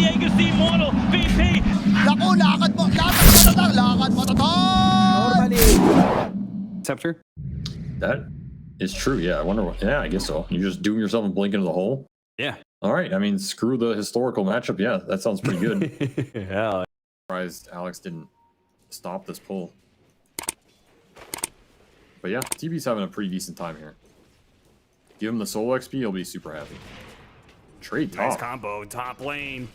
Diego's the immortal VP. Naku, lakad matatag! Normally. Scepter? That is true, yeah. I wonder what, yeah, I guess so. You're just doing yourself and blink into the hole? Yeah. All right, I mean, screw the historical matchup. Yeah, that sounds pretty good. Yeah. Surprised Alex didn't stop this pull. But yeah, TB's having a pretty decent time here. Give him the solo XP, he'll be super happy. Trade top. Nice combo, top lane.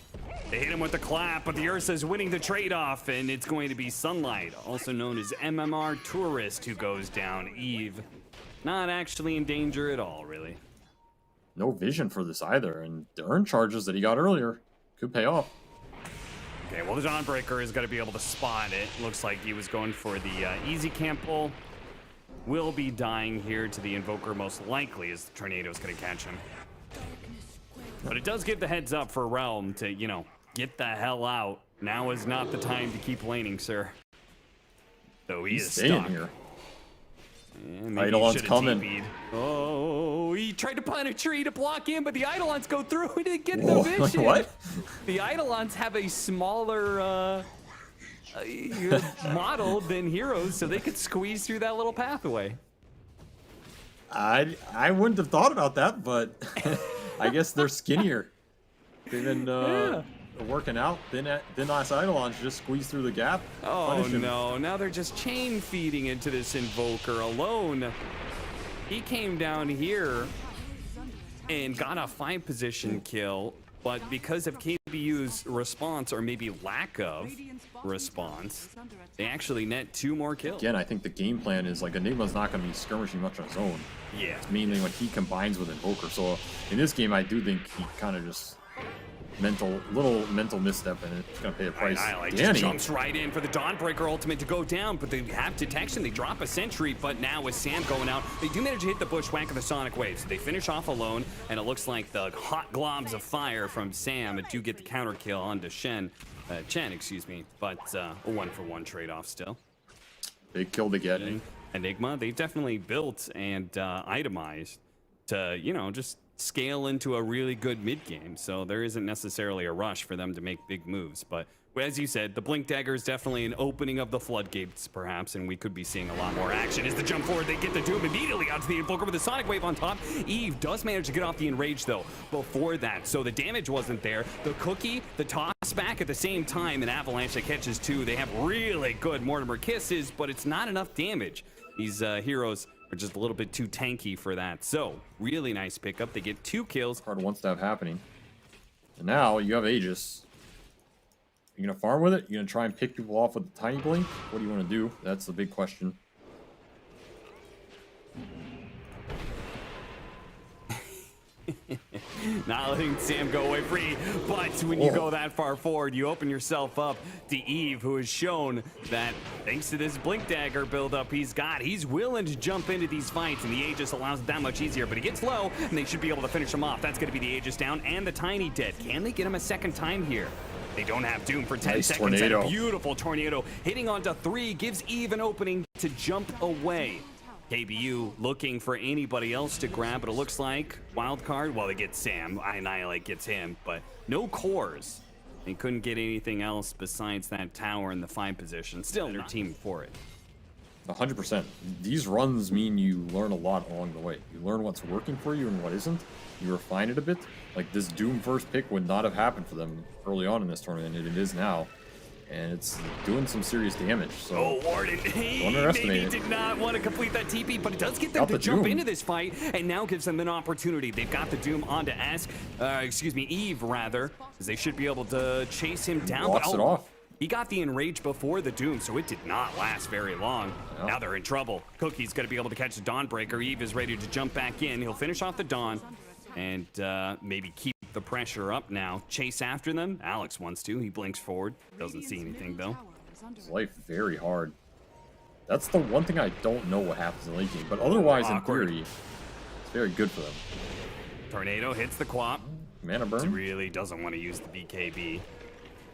They hit him with the clap, but the Ursa's winning the trade-off, and it's going to be Sunlight, also known as MMR Tourist, who goes down. Eve, not actually in danger at all, really. No vision for this either, and the earn charges that he got earlier could pay off. Okay, well, the Dawnbreaker is going to be able to spot it. Looks like he was going for the easy camp pull. Will be dying here to the Invoker most likely, as the Tornado's going to catch him. But it does give the heads up for Realm to, you know, get the hell out. Now is not the time to keep laning, sir. Though he's staying stuck. here. Yeah, Eidolon's coming. TP'd. Oh, he tried to plant a tree to block in, but the Eidolons go through and didn't get the vision. What? The Eidolons have a smaller model than Heroes, so they could squeeze through that little pathway. I wouldn't have thought about that, but I guess they're skinnier. They've been working out. Thin ass Eidolons just squeeze through the gap. Oh no, now they're just chain feeding into this Invoker alone. He came down here and got a 5 position kill, but because of KBU's response, or maybe lack of response, they actually net 2 more kills. Again, I think the game plan is like Enigma's not going to be skirmishing much on his own. Yeah. It's mainly when he combines with Invoker. So in this game, I do think he kind of just little mental misstep, and it's going to pay a price. Just jumps right in for the Dawnbreaker ultimate to go down, but they have detection. They drop a sentry, but now with Sam going out, they do manage to hit the bushwhack of the Sonic Wave. So they finish off alone, and it looks like the hot globs of fire from Sam do get the counter kill onto Chen, excuse me, but a 1-for-1 trade-off still. Big kill to get. Enigma, they've definitely built and itemized to, you know, just scale into a really good mid game, so there isn't necessarily a rush for them to make big moves. But as you said, the Blink Dagger is definitely an opening of the floodgates, perhaps, and we could be seeing a lot more action. As the jump forward, they get the Doom immediately onto the Invoker with the Sonic Wave on top. Eve does manage to get off the Enrage, though, before that, so the damage wasn't there. The Cookie, the toss back at the same time, and Avalanche that catches 2. They have really good Mortimer Kisses, but it's not enough damage. These heroes are just a little bit too tanky for that. So, really nice pickup. They get 2 kills. Hard wants to have happening. And now you have Aegis. You gonna farm with it? You gonna try and pick people off with the tiny blink? What do you want to do? That's the big question. Not letting Sam go away free, but when you go that far forward, you open yourself up to Eve, who has shown that thanks to this Blink Dagger buildup he's willing to jump into these fights, and the Aegis allows it that much easier, but he gets low, and they should be able to finish him off. That's going to be the Aegis down and the Tiny dead. Can they get him a second time here? They don't have Doom for 10 seconds. Tornado. And a beautiful Tornado hitting onto 3 gives Eve an opening to jump away. KBU looking for anybody else to grab, but it looks like Wildcard, well, they get Sam. Annihilate gets him, but no cores. They couldn't get anything else besides that tower in the 5 position. Still, they're teaming for it. 100%. These runs mean you learn a lot along the way. You learn what's working for you and what isn't. You refine it a bit. Like, this Doom first pick would not have happened for them early on in this tournament, and it is now. And it's doing some serious damage. So oh, Warden, don't underestimate it. Did not want to complete that TP, but it does get them to jump into this fight, and now gives them an opportunity. They've got the Doom onto Eve, rather, as they should be able to chase him down. Walks it off. He got the Enrage before the Doom, so it did not last very long. Yeah. Now they're in trouble. Cookie's going to be able to catch the Dawnbreaker. Eve is ready to jump back in. He'll finish off the Dawn and maybe keep the pressure up now. Chase after them. Alex wants to. He blinks forward. Doesn't see anything, though. His life very hard. That's the one thing I don't know what happens in late game, but otherwise, in theory, it's very good for them. Tornado hits the Quap. Mana burn. He really doesn't want to use the BKB.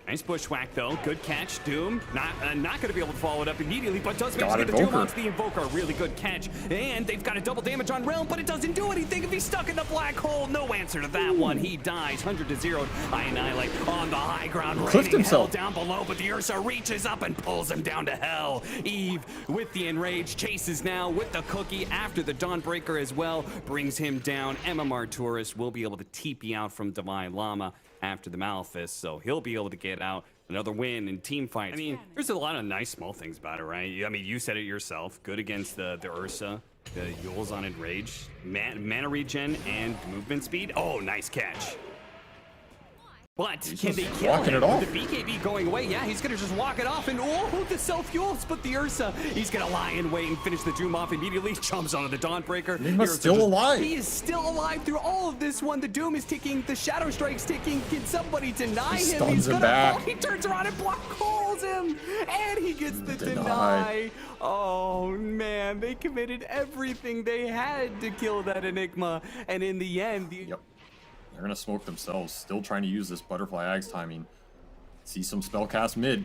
Nice bushwhack though. Good catch. Doom not going to be able to follow it up immediately, but does manage Got to get the Doom Invoker. onto the Invoker. Really good catch. And they've got a double damage on Realm, but it doesn't do anything if he's stuck in the black hole. No answer to that one. He dies 100-0. Annihilate on the high ground. Cliffed Raining hell himself. down below, but the Ursa reaches up and pulls him down to hell. Eve with the Enrage chases now with the cookie after the Dawnbreaker as well. Brings him down. MMR Tourist will be able to TP out from Divine Llama after the Malefice, so he'll be able to get out. Another win in team fights. I mean, there's a lot of nice small things about it, right? I mean, you said it yourself. Good against the Ursa, the Yules on Enrage, mana regen, and movement speed. Oh, nice catch. But He's can they just kill walking him? it off. With the BKB going away, yeah, he's gonna just walk it off, and oh, the self-fuels, but the Ursa, he's gonna lie in wait and finish the Doom off immediately, jumps onto the Dawnbreaker. Enigma's Ursa still alive. He is still alive through all of this one. The Doom is ticking, the Shadow Strike's ticking. Can somebody deny He him? stuns He's him gonna back. fall. He turns around and block calls him, and he gets the deny. Oh man, they committed everything they had to kill that Enigma, and in the end, Yep. They're gonna smoke themselves. Still trying to use this butterfly axe timing. See some spell cast mid.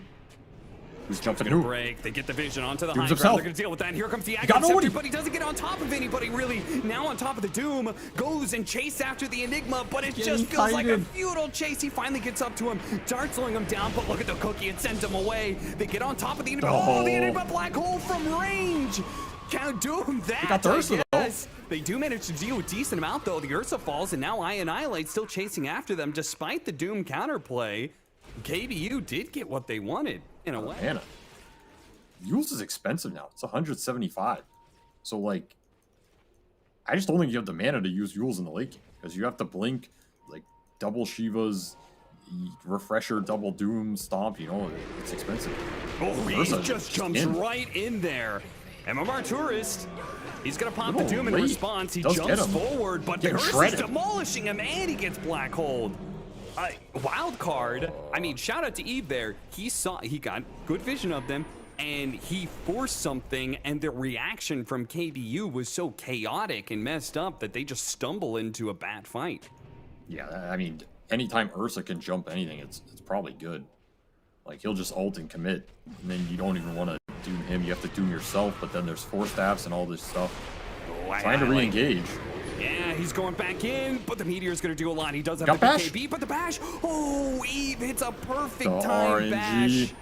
Who's jumping gonna who? break. They get the vision onto the Dooms high ground. himself. They're gonna deal with that. And here comes the got Agony nobody. Scepter, but he doesn't get on top of anybody really. Now on top of the Doom, goes and chase after the Enigma, but it just feels like a futile chase. He finally gets up to him, darts slowing him down, but look at the cookie, it sends him away. They get on top of the Enigma. Oh, the Enigma black hole from range. Can't Doom that. got the Ursa, though. Yes. They do manage to deal a decent amount though. The Ursa falls, and now Annihilate still chasing after them despite the Doom counterplay. KBU did get what they wanted in a way. Mana. Yules is expensive now. It's 175. So like, I just don't think you have the mana to use Yules in the late game because you have to blink, like double Shivas, refresher, double Doom, stomp. You know, it's expensive. Oh, he Ursa just jumps in. right in there. MMR Tourist, he's gonna pop the Little Doom in late. response. He Does get jumps him. forward, but the Getting Ursa's shredded. demolishing him, and he gets black holed. Wildcard, I mean, shout out to Eve there. He got good vision of them, and he forced something, and the reaction from KBU was so chaotic and messed up that they just stumble into a bad fight. Yeah, I mean, anytime Ursa can jump anything, it's probably good. Like, he'll just ult and commit, and then you don't even want to doom him. You have to doom yourself, but then there's 4 staffs and all this stuff. Trying to re-engage. Yeah, he's going back in, but the Meteor's gonna do a lot. He does have Got the bash. BKB, but the bash, oh, Eve hits a perfect The time RNG. bash.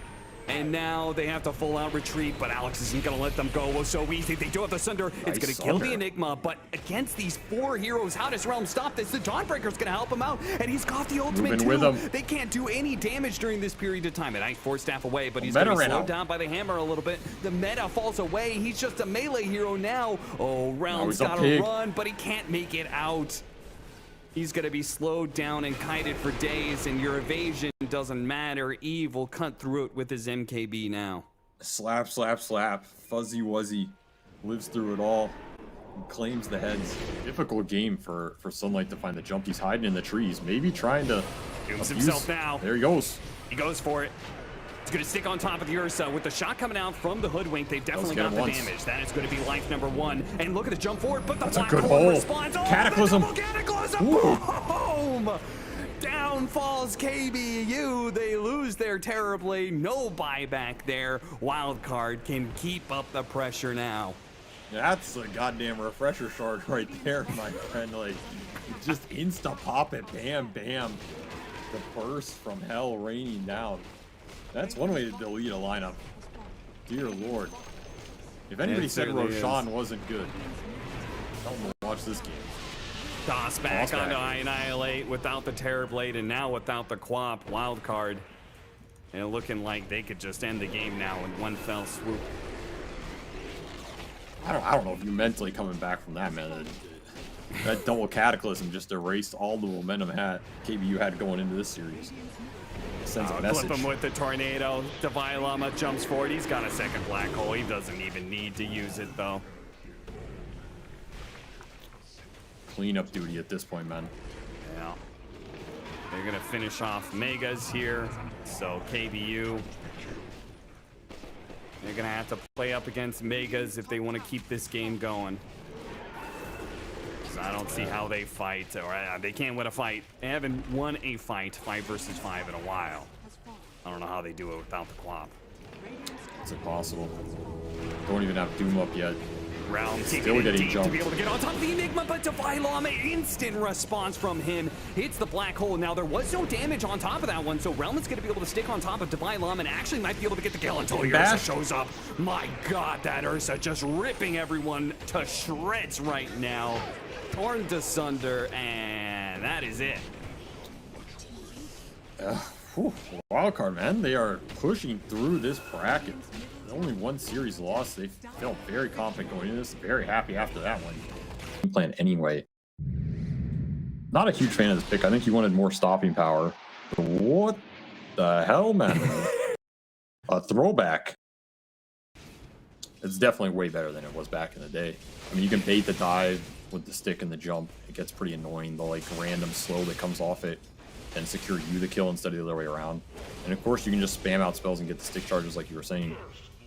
And now they have to full out retreat, but Alex isn't gonna let them go. It was so easy. They do have the Sunder. It's gonna kill the Enigma, but against these 4 heroes, how does Realm stop this? The Dawnbreaker's gonna help him out, and he's got the ultimate Moving too. with him. They can't do any damage during this period of time. And I force staff away, but he's Meta gonna be ran slowed out. down by the hammer a little bit. The meta falls away. He's just a melee hero now. Oh, Realm's he's a gotta pig. run, but he can't make it out. He's gonna be slowed down and kited for days, and your evasion doesn't matter. Eve will cut through it with his MKB now. Slap, slap, slap. Fuzzy Wuzzy lives through it all. And claims the heads. Difficult game for Sunlight to find the jump. He's hiding in the trees. Maybe trying to Dooms abuse. himself now. There he goes. He goes for it. He's gonna stick on top of the Ursa with the shot coming out from the Hoodwink. They've definitely get got him the once. damage. That is gonna be life number 1. And look at the jump forward, but the That's a black good hole hole. responds. Oh, Cataclysm. the double Cataclysm. Ooh. Boom! Down falls KBU. They lose there terribly. No buyback there. Wildcard can keep up the pressure now. That's a goddamn refresher shard right there, my friend. Like, just insta pop it, bam, bam. The burst from hell raining down. That's one way to delete a lineup. Dear Lord. If anybody It said certainly Roshan wasn't good, don't watch this game. Toss back Toss back. onto Annihilate without the Terrorblade, and now without the Quap Wildcard. And looking like they could just end the game now in one fell swoop. I don't know if you're mentally coming back from that, man. That double Cataclysm just erased all the momentum KBU had going into this series. It sends a message. Clip him with the tornado. Divine Llama jumps forward. He's got a second black hole. He doesn't even need to use it though. Cleanup duty at this point, man. Yeah. They're gonna finish off Megas here. So KBU, they're gonna have to play up against Megas if they want to keep this game going. So I don't see how they fight, or they can't win a fight. They haven't won a fight, 5 versus 5 in a while. I don't know how they do it without the Quap. It's impossible. Don't even have Doom up yet. Realm Still taking it getting deep to jumped. be able to get on top of the Enigma, but Divine Llama, instant response from him. Hits the black hole. Now, there was no damage on top of that one, so Realm is going to be able to stick on top of Divine Llama and actually might be able to get the kill until Ursa Bash. shows up. My God, that Ursa just ripping everyone to shreds right now. Torn to sunder, and that is it. Wildcard, man. They are pushing through this bracket. Only one series loss. They felt very confident going into this. Very happy after that one. Plan anyway. Not a huge fan of this pick. I think he wanted more stopping power. But what the hell, man? A throwback. It's definitely way better than it was back in the day. I mean, you can bait the dive with the stick and the jump. It gets pretty annoying. The like random slow that comes off it and secure you the kill instead of the other way around. And of course, you can just spam out spells and get the stick charges like you were saying.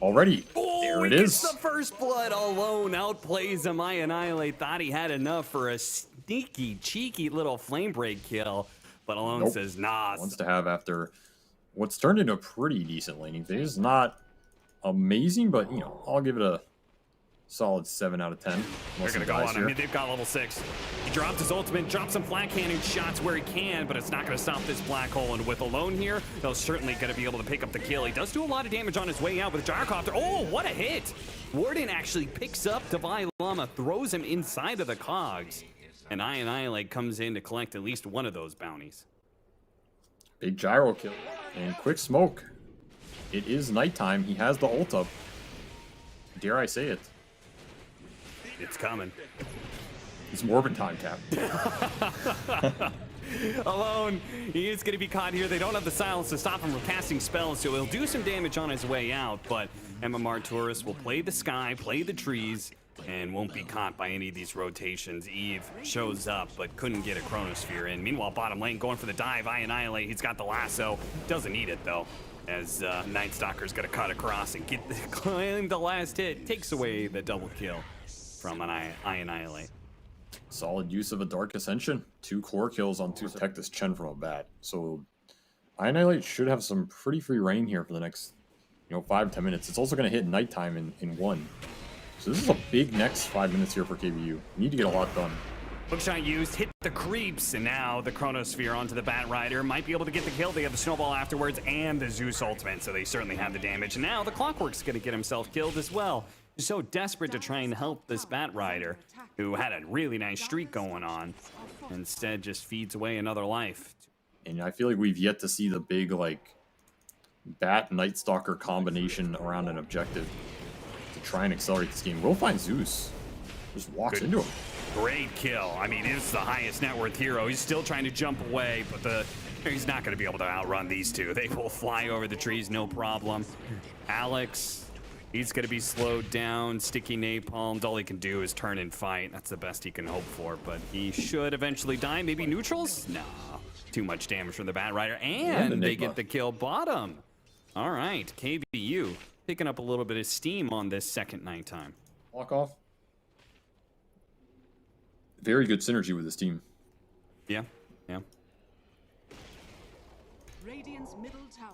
Already, there it is. The first blood alone outplays him. I Annihilate thought he had enough for a sneaky, cheeky little flame break kill, but Alone says nah. Wants to have after what's turned into a pretty decent laning phase. Not amazing, but you know, I'll give it a solid 7 out of 10. They're gonna go on. I mean, they've got level 6. He dropped his ultimate, dropped some flat cannon shots where he can, but it's not gonna stop this black hole. And with Alone here, they're certainly gonna be able to pick up the kill. He does do a lot of damage on his way out with Gyrocopter. Oh, what a hit! Warden actually picks up Divine Llama, throws him inside of the cogs, and I Annihilate comes in to collect at least one of those bounties. Big gyro kill and quick smoke. It is nighttime. He has the ult up. Dare I say it? It's coming. It's Morbid time, Cap. Alone, he is going to be caught here. They don't have the silence to stop him from casting spells, so he'll do some damage on his way out, but MMR Tourist will play the sky, play the trees, and won't be caught by any of these rotations. Eve shows up, but couldn't get a Chronosphere in. Meanwhile, bottom lane going for the dive. I Annihilate. He's got the lasso. Doesn't need it, though, as Night Stalker's going to cut across and claim the last hit. Takes away the double kill from an I Annihilate. Solid use of a Dark Ascension. 2 core kills on 2 to protect this Chen from a bat. So I Annihilate should have some pretty free reign here for the next 5-10 minutes. It's also going to hit nighttime in 1. So this is a big next 5 minutes here for KBU. You need to get a lot done. Hookshot used, hit the creeps, and now the Chronosphere onto the Bat Rider. Might be able to get the kill. They have the Snowball afterwards and the Zeus ultimate, so they certainly have the damage. And now the Clockwork's going to get himself killed as well. He's so desperate to try and help this Bat Rider, who had a really nice streak going on. Instead, just feeds away another life. And I feel like we've yet to see the big, Bat Night Stalker combination around an objective to try and accelerate this game. We'll find Zeus. Just walks into him. Great kill. I mean, it's the highest net worth hero. He's still trying to jump away, but he's not going to be able to outrun these two. They will fly over the trees, no problem. Alex, he's going to be slowed down. Sticky napalmed. All he can do is turn and fight. That's the best he can hope for, but he should eventually die. Maybe neutrals? No. Too much damage from the Bat Rider, and they get the kill bottom. All right, KBU picking up a little bit of steam on this second nighttime. Walk off. Very good synergy with this team. Yeah. Radiant's middle tower.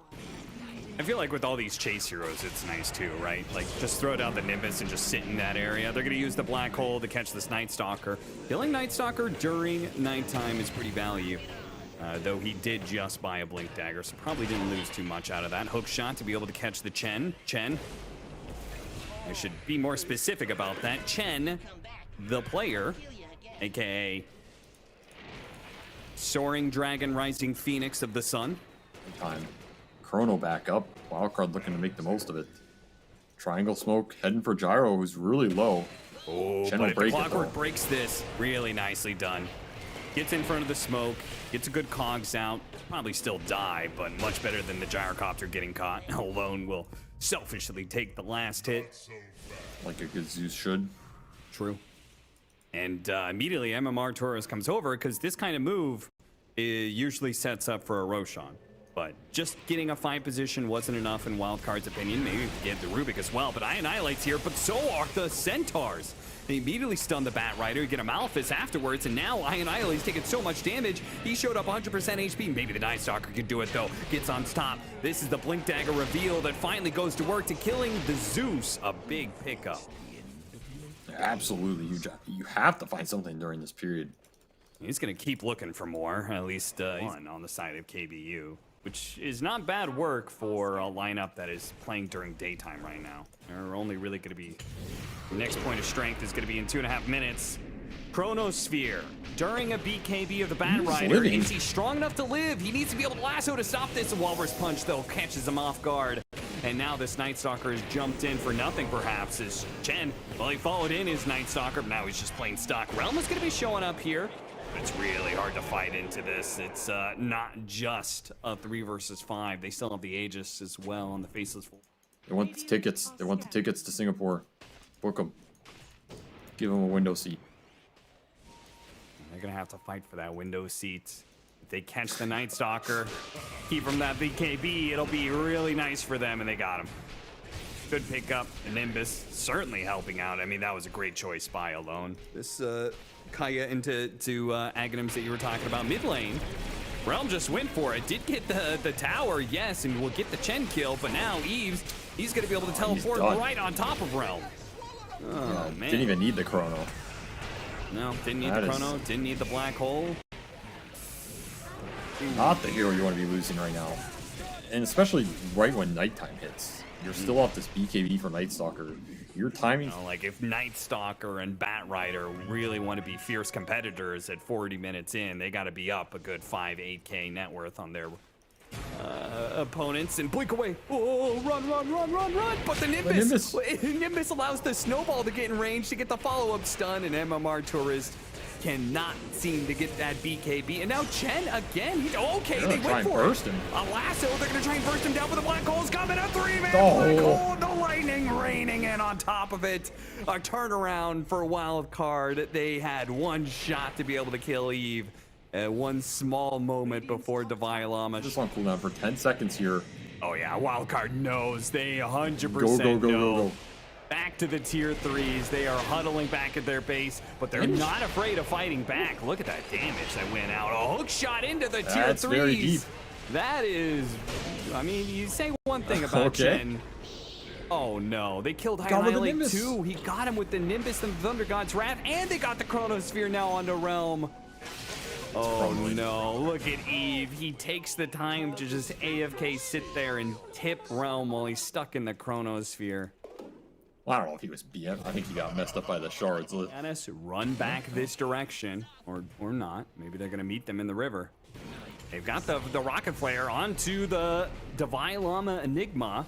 I feel like with all these chase heroes, it's nice too, right? Like, just throw down the Nimbus and just sit in that area. They're going to use the Black Hole to catch this Night Stalker. Killing Night Stalker during nighttime is pretty value. Though he did just buy a Blink Dagger, so probably didn't lose too much out of that. Hook shot to be able to catch the Chen. I should be more specific about that. Chen, the player, aka Soaring Dragon Rising Phoenix of the Sun. Time. Chrono back up. Wildcard looking to make the most of it. Triangle smoke heading for Gyro, who's really low. Oh, Chen but if the break it, Clockwork though. breaks this, really nicely done. Gets in front of the smoke, gets a good cogs out, probably still die, but much better than the Gyrocopter getting caught. Alone will selfishly take the last hit. Like a good Zeus should. True. And immediately MMR Torres comes over because this kind of move usually sets up for a Roshan. But just getting a fight position wasn't enough in Wildcard's opinion. Maybe get the Rubik as well, but I Annihilate's here, but so are the Centaurs. They immediately stun the Bat Rider, get a Malphus afterwards, and now Ionila's taking so much damage. He showed up 100% HP. Maybe the Night Stalker can do it though. Gets on top. This is the Blink Dagger reveal that finally goes to work to killing the Zeus. A big pickup. Absolutely, you have to find something during this period. He's going to keep looking for more, at least one on the side of KBU, which is not bad work for a lineup that is playing during daytime right now. They're only really going to be, the next point of strength is going to be in 2.5 minutes. Chronosphere, during a BKB of the Bat Rider, is he strong enough to live? He needs to be able to lasso to stop this. Walrus Punch, though, catches him off guard. And now this Night Stalker has jumped in for nothing, perhaps, as Chen, well, he followed in his Night Stalker, but now he's just plain stock. Realm is going to be showing up here. It's really hard to fight into this. It's not just a 3 versus 5. They still have the Aegis as well on the Faceless. They want the tickets. They want the tickets to Singapore. Book them. Give them a window seat. They're going to have to fight for that window seat. If they catch the Night Stalker, keep from that BKB, it'll be really nice for them, and they got him. Good pickup. Nimbus certainly helping out. I mean, that was a great choice by alone. This Kaya into Aghanims that you were talking about mid lane. Realm just went for it. Did get the tower, yes, and will get the Chen kill, but now Eves, he's going to be able to teleport right on top of Realm. Oh, man. Didn't even need the chrono. No, didn't need the chrono, didn't need the black hole. Not the hero you want to be losing right now. And especially right when nighttime hits. You're still off this BKB for Night Stalker. Your timing... You know, like if Night Stalker and Bat Rider really want to be fierce competitors at 40 minutes in, they got to be up a good 5-8K net worth on their opponents and blink away. Oh, run. But the Nimbus allows the snowball to get in range to get the follow-up stun, and MMR Tourist cannot seem to get that BKB. And now Chen again. They went for it. A lasso. They're going to try and burst him down, but the black hole's coming. A 3-man black hole. The lightning raining in on top of it. A turnaround for Wildcard. They had one shot to be able to kill Eve. One small moment before Devilama. Just on cooldown for 10 seconds here. Oh yeah, Wildcard knows. They 100% go. Back to the tier 3s. They are huddling back at their base, but they're not afraid of fighting back. Look at that damage that went out. A hook shot into the tier 3s. That's very deep. That is, I mean, you say one thing about Chen. Oh no, they killed Annihilate too. He got him with the Nimbus and the Thunder God's Wrath, and they got the Chronosphere now onto Realm. Oh no, look at Eve. He takes the time to just AFK sit there and tip Realm while he's stuck in the Chronosphere. Well, I don't know if he was BF. I think he got messed up by the shards. Giannis run back this direction, or not. Maybe they're going to meet them in the river. They've got the Rocket Flare onto the Devilama Enigma.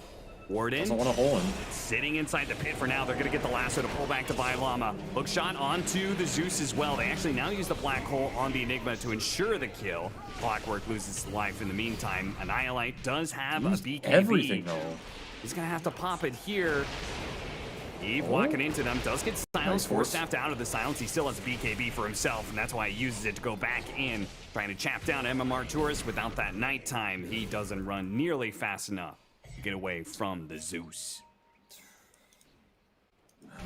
Warden doesn't want to hold him. Sitting inside the pit for now. They're going to get the lasso to pull back to Devilama. Hook shot onto the Zeus as well. They actually now use the black hole on the Enigma to ensure the kill. Clockwork loses life in the meantime. Annihilate does have a BKB. Everything though. He's going to have to pop it here. Eve walking into them, does get silenced, forced out of the silence. He still has a BKB for himself, and that's why he uses it to go back in, trying to chap down MMR Tourist. Without that nighttime, he doesn't run nearly fast enough to get away from the Zeus.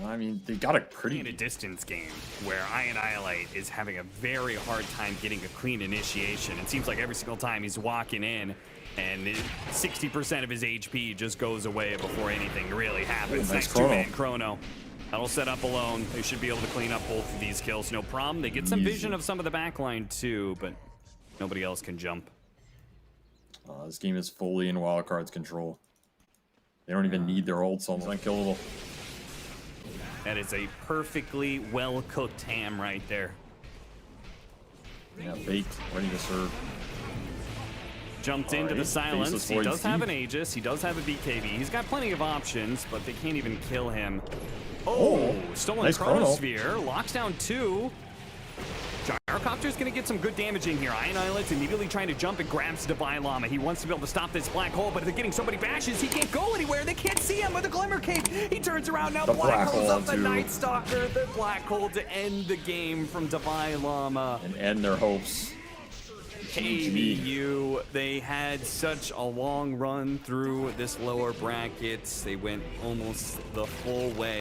I mean, they got a pretty... In a distance game where Annihilate is having a very hard time getting a clean initiation. It seems like every single time he's walking in, and 60% of his HP just goes away before anything really happens. Nice Next two-man chrono. That'll set up alone. They should be able to clean up both of these kills, no problem. They get some vision of some of the backline too, but nobody else can jump. This game is fully in Wildcard's control. They don't even need their ult, so it's unkillable. That is a perfectly well-cooked ham right there. Yeah, baked, ready to serve. Jumped into the silence. He does have an Aegis. He does have a BKB. He's got plenty of options, but they can't even kill him. Oh, stolen nice Chronosphere. Locks down 2. Gyrocopter's going to get some good damage in here. Ionilate's immediately trying to jump and grabs Devilama. He wants to be able to stop this black hole, but they're getting so many bashes, he can't go anywhere. They can't see him with the Glimmer Cape. He turns around now. The black hole's up the Night Stalker. The black hole to end the game from Devilama. And end their hopes. KBU, they had such a long run through this lower brackets. They went almost the full way.